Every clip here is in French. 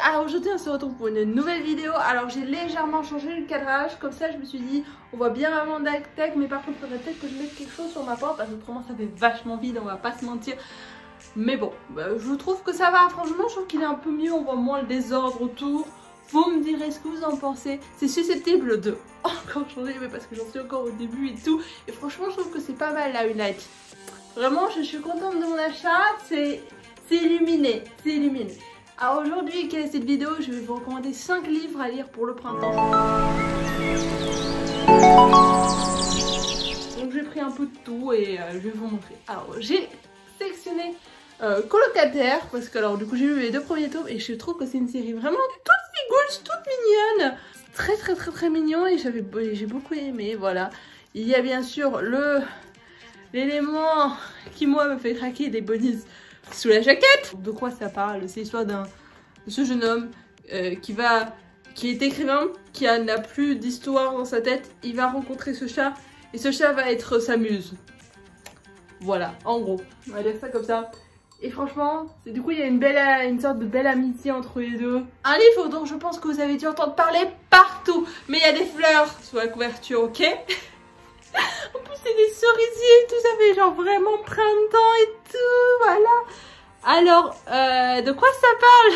Alors aujourd'hui on se retrouve pour une nouvelle vidéo. Alors j'ai légèrement changé le cadrage, comme ça je me suis dit on voit bien maman d'Actec, mais par contre il faudrait peut-être que je mette quelque chose sur ma porte parce que autrement ça fait vachement vide, on va pas se mentir. Mais bon, je trouve que ça va, franchement je trouve qu'il est un peu mieux, on voit moins le désordre autour. Vous me direz ce que vous en pensez. C'est susceptible de encore changer, mais parce que j'en suis encore au début et tout. Et franchement je trouve que c'est pas mal la Unite. Vraiment je suis contente de mon achat, c'est illuminé, c'est illuminé. Alors aujourd'hui, quelle est cette vidéo? Je vais vous recommander 5 livres à lire pour le printemps. Donc j'ai pris un peu de tout et je vais vous montrer. Alors j'ai sélectionné Colocataire parce que alors du coup j'ai lu les 2 premiers tomes et je trouve que c'est une série vraiment toute figouche, toute mignonne. Très mignon et j'ai beaucoup aimé, voilà. Il y a bien sûr l'élément qui moi me fait craquer des bonus sous la jaquette. De quoi ça parle? C'est l'histoire de ce jeune homme qui est écrivain, qui n'a plus d'histoire dans sa tête. Il va rencontrer ce chat et ce chat va être sa muse. Voilà, en gros, on va dire ça comme ça. Et franchement, du coup il y a une sorte de belle amitié entre les deux. Un livre dont je pense que vous avez dû entendre parler partout, mais il y a des fleurs sur la couverture, ok? En plus c'est des cerisiers et tout, ça fait genre vraiment printemps et tout, voilà. Alors, de quoi ça parle?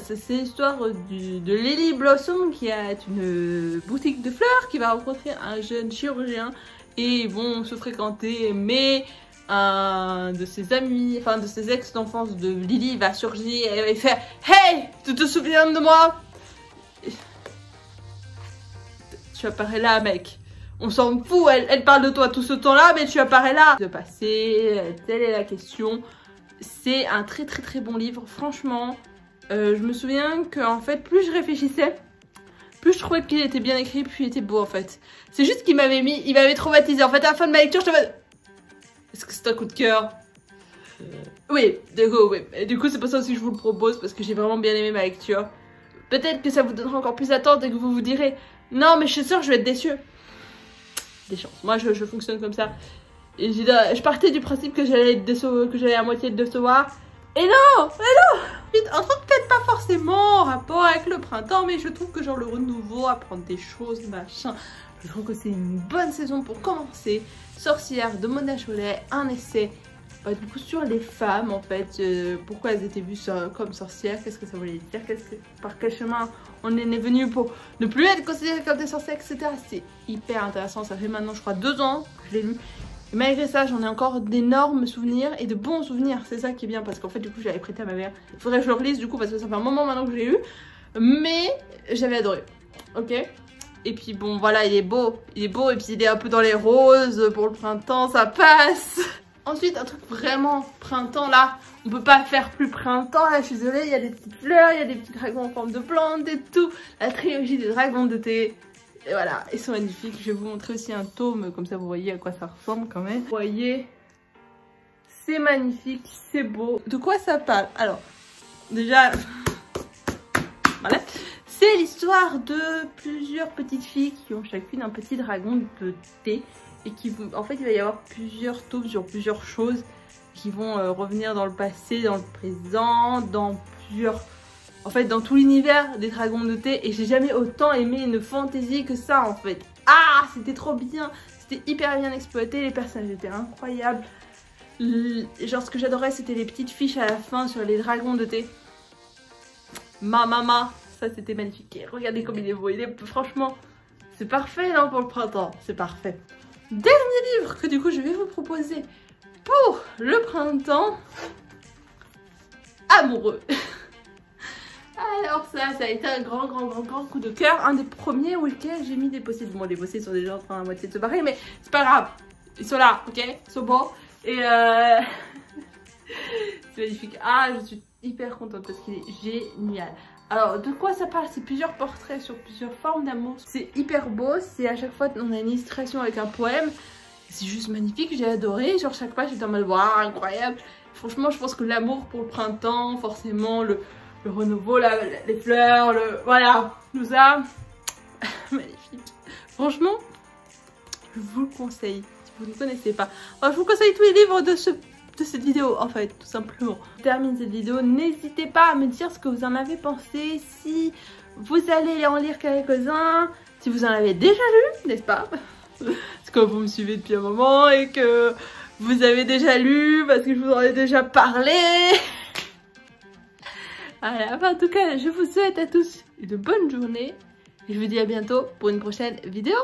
C'est l'histoire de Lily Blossom qui a une boutique de fleurs, qui va rencontrer un jeune chirurgien et ils vont se fréquenter, mais un de ses amis, enfin de ses ex d'enfance de Lily va surgir et va faire « Hey, tu te souviens de moi ?» Tu apparais là, mec. On s'en fout, elle parle de toi tout ce temps-là, mais tu apparais là. De passer, telle est la question. C'est un très bon livre, franchement. Je me souviens qu'en fait, plus je réfléchissais, plus je trouvais qu'il était bien écrit, plus il était beau en fait. C'est juste qu'il m'avait traumatisé. En fait, à la fin de ma lecture, je te dis, est-ce que c'est un coup de cœur? Oui, du coup, c'est pour ça aussi que je vous le propose, parce que j'ai vraiment bien aimé ma lecture. Peut-être que ça vous donnera encore plus d'attente et que vous vous direz, non, mais je suis sûre que je vais être déçue. Des chances. Moi, je fonctionne comme ça. Et je partais du principe que j'allais être que j'allais à moitié de décevoir. Et non, entre peut-être pas forcément en rapport avec le printemps, mais je trouve que genre le renouveau, apprendre des choses, machin. Je trouve que c'est une bonne saison pour commencer. Sorcière de Mona Chollet, un essai. Du coup sur les femmes en fait, pourquoi elles étaient vues comme sorcières, qu'est-ce que ça voulait dire, par quel chemin on est venu pour ne plus être considérées comme des sorcières, etc. C'est hyper intéressant, ça fait maintenant je crois 2 ans que je l'ai lu. Et malgré ça j'en ai encore d'énormes souvenirs et de bons souvenirs, c'est ça qui est bien parce qu'en fait du coup j'avais prêté à ma mère. Il faudrait que je le relise du coup parce que ça fait un moment maintenant que je l'ai lu, mais j'avais adoré, ok. Et puis bon voilà, il est beau et puis il est un peu dans les roses pour le printemps, ça passe. Ensuite, un truc vraiment printemps là, on peut pas faire plus printemps là, je suis désolée, il y a des petites fleurs, il y a des petits dragons en forme de plantes et tout. La trilogie des dragons d'été, et voilà, ils sont magnifiques. Je vais vous montrer aussi un tome, comme ça vous voyez à quoi ça ressemble quand même. Vous voyez, c'est magnifique, c'est beau. De quoi ça parle? Alors, déjà, voilà. C'est l'histoire de plusieurs petites filles qui ont chacune un petit dragon de thé. Et en fait il va y avoir plusieurs tomes sur plusieurs choses qui vont revenir dans le passé, dans le présent, dans plusieurs... En fait dans tout l'univers des dragons de thé. Et j'ai jamais autant aimé une fantaisie que ça en fait. Ah, c'était trop bien, c'était hyper bien exploité, les personnages étaient incroyables. Genre ce que j'adorais c'était les petites fiches à la fin sur les dragons de thé. Mama, ça c'était magnifique. Et regardez comme il est beau, franchement c'est parfait non, pour le printemps, c'est parfait. Dernier livre que du coup je vais vous proposer pour le printemps, Amoureux. Alors ça a été un grand coup de cœur, un des premiers auxquels j'ai mis des post-it. Bon, les post-it sont déjà en train à moitié de se barrer, mais c'est pas grave, ils sont là, ok, ils sont beaux et c'est magnifique. Ah, je suis hyper contente parce qu'il est génial. Alors, de quoi ça parle? C'est plusieurs portraits sur plusieurs formes d'amour. C'est hyper beau, c'est à chaque fois on a une illustration avec un poème. C'est juste magnifique, j'ai adoré. Sur chaque page, j'étais en mode waouh, incroyable. Franchement, je pense que l'amour pour le printemps, forcément, le renouveau, les fleurs, voilà, tout ça. Magnifique. Franchement, je vous le conseille si vous ne connaissez pas. Alors, je vous conseille tous les livres de ce de cette vidéo en fait, tout simplement. Je termine cette vidéo, n'hésitez pas à me dire ce que vous en avez pensé, si vous allez en lire quelques-uns, si vous en avez déjà lu, n'est-ce pas? Parce que vous me suivez depuis un moment et que vous avez déjà lu, parce que je vous en ai déjà parlé. Voilà, enfin, en tout cas, je vous souhaite à tous une bonne journée. Et je vous dis à bientôt pour une prochaine vidéo.